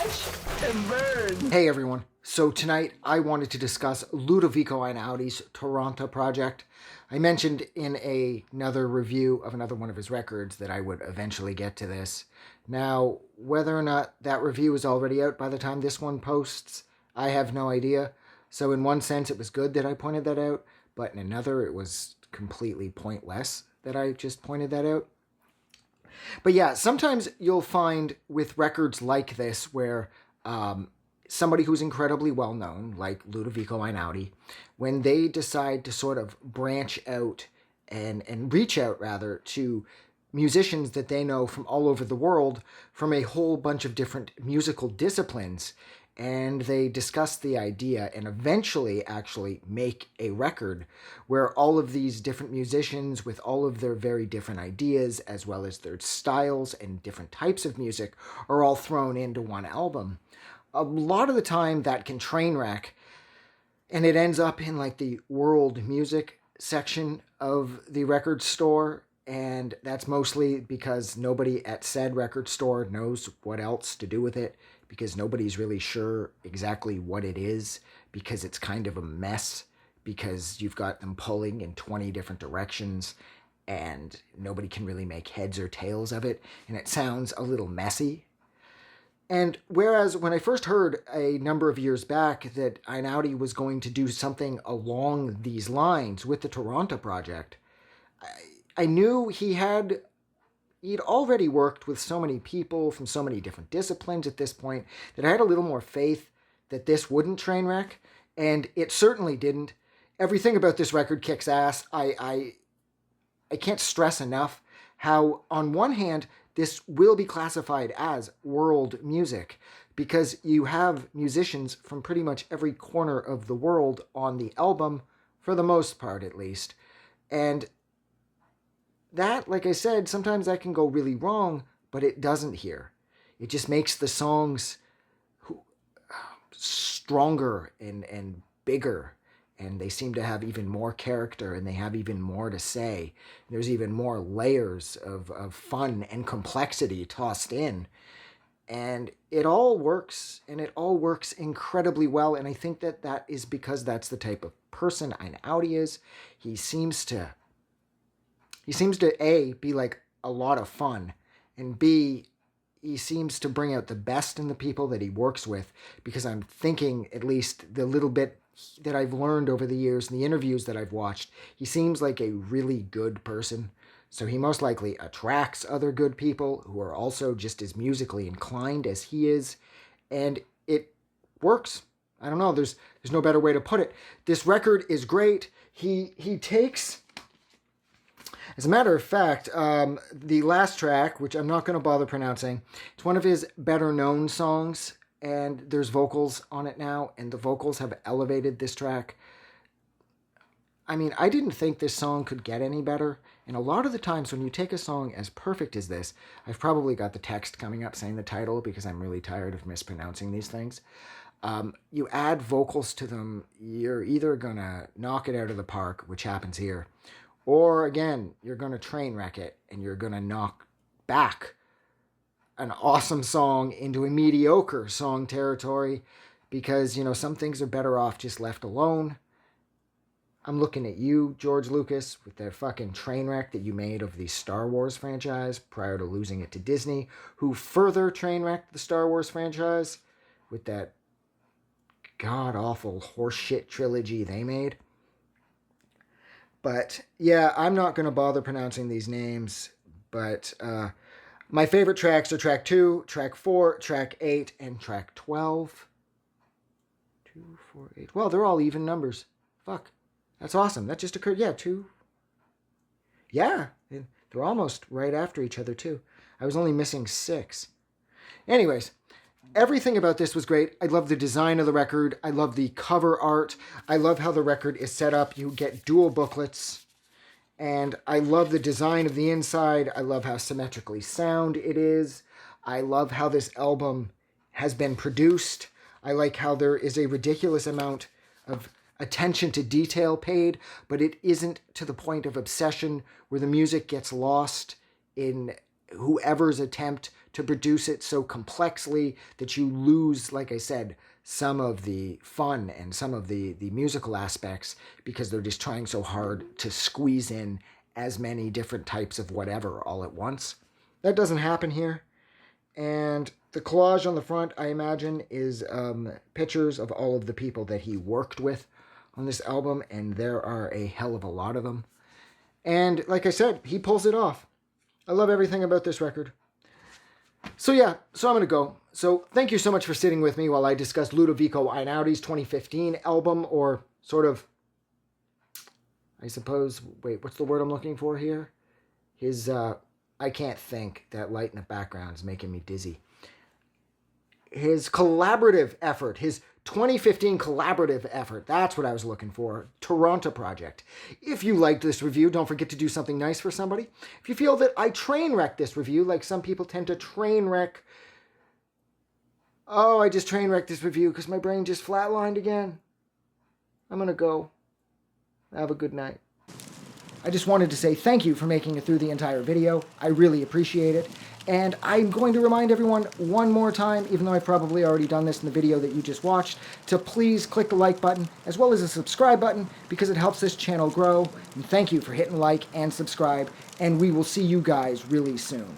Watch and burn. Hey everyone. So tonight I wanted to discuss Ludovico Einaudi's Taranta project. I mentioned in another review of another one of his records that I would eventually get to this. Now, whether or not that review is already out by the time this one posts, I have no idea. So in one sense it was good that I pointed that out, but in another it was completely pointless that I just pointed that out. But yeah, sometimes you'll find with records like this where somebody who's incredibly well known, like Ludovico Einaudi, when they decide to sort of branch out and reach out rather to musicians that they know from all over the world, from a whole bunch of different musical disciplines, and they discuss the idea and eventually actually make a record where all of these different musicians with all of their very different ideas as well as their styles and different types of music are all thrown into one album. A lot of the time that can train wreck, and it ends up in like the world music section of the record store, and that's mostly because nobody at said record store knows what else to do with it, because nobody's really sure exactly what it is, because it's kind of a mess, because you've got them pulling in 20 different directions, and nobody can really make heads or tails of it, and it sounds a little messy. And whereas when I first heard a number of years back that Einaudi was going to do something along these lines with the Taranta project, I knew he'd already worked with so many people from so many different disciplines at this point that I had a little more faith that this wouldn't train wreck, and it certainly didn't. Everything about this record kicks ass. I can't stress enough how, on one hand, this will be classified as world music because you have musicians from pretty much every corner of the world on the album, for the most part at least. And that, like I said, sometimes that can go really wrong, but it doesn't here. It just makes the songs stronger and bigger, and they seem to have even more character, and they have even more to say. There's even more layers of fun and complexity tossed in, and it all works, and it all works incredibly well, and I think that is because that's the type of person Einaudi is. He seems to A, be like a lot of fun, and B, he seems to bring out the best in the people that he works with, because I'm thinking, at least the little bit that I've learned over the years and the interviews that I've watched, he seems like a really good person. So he most likely attracts other good people who are also just as musically inclined as he is, and it works. I don't know, there's no better way to put it. This record is great. He takes... As a matter of fact, the last track, which I'm not going to bother pronouncing, it's one of his better-known songs, and there's vocals on it now, and the vocals have elevated this track. I mean, I didn't think this song could get any better, and a lot of the times when you take a song as perfect as this, I've probably got the text coming up saying the title because I'm really tired of mispronouncing these things. You add vocals to them, you're either going to knock it out of the park, which happens here, or, again, you're going to train wreck it, and you're going to knock back an awesome song into a mediocre song territory because, some things are better off just left alone. I'm looking at you, George Lucas, with that fucking train wreck that you made of the Star Wars franchise prior to losing it to Disney, who further train wrecked the Star Wars franchise with that god-awful horseshit trilogy they made. But, yeah, I'm not going to bother pronouncing these names, but my favorite tracks are track 2, track 4, track 8, and track 12. 2, 4, 8. Well, they're all even numbers. Fuck. That's awesome. That just occurred. Yeah, 2. Yeah, they're almost right after each other, too. I was only missing 6. Anyways, everything about this was great. I love the design of the record. I love the cover art. I love how the record is set up. You get dual booklets. And I love the design of the inside. I love how symmetrically sound it is. I love how this album has been produced. I like how there is a ridiculous amount of attention to detail paid, but it isn't to the point of obsession where the music gets lost in whoever's attempt to produce it so complexly that you lose, like I said, some of the fun and some of the musical aspects because they're just trying so hard to squeeze in as many different types of whatever all at once. That doesn't happen here. And the collage on the front, I imagine, is pictures of all of the people that he worked with on this album, and there are a hell of a lot of them. And like I said, he pulls it off. I love everything about this record. So yeah, so I'm going to go. So thank you so much for sitting with me while I discussed Ludovico Einaudi's 2015 album, or sort of, I suppose, wait, what's the word I'm looking for here? His, I can't think. That light in the background is making me dizzy. His collaborative effort, his 2015 collaborative effort, that's what I was looking for, Taranta project. If you liked this review, don't forget to do something nice for somebody. If you feel that I train wrecked this review, like some people tend to train wreck, oh, I just train wrecked this review because my brain just flatlined again. I'm going to go. Have a good night. I just wanted to say thank you for making it through the entire video. I really appreciate it. And I'm going to remind everyone one more time, even though I've probably already done this in the video that you just watched, to please click the like button as well as the subscribe button because it helps this channel grow. And thank you for hitting like and subscribe, and we will see you guys really soon.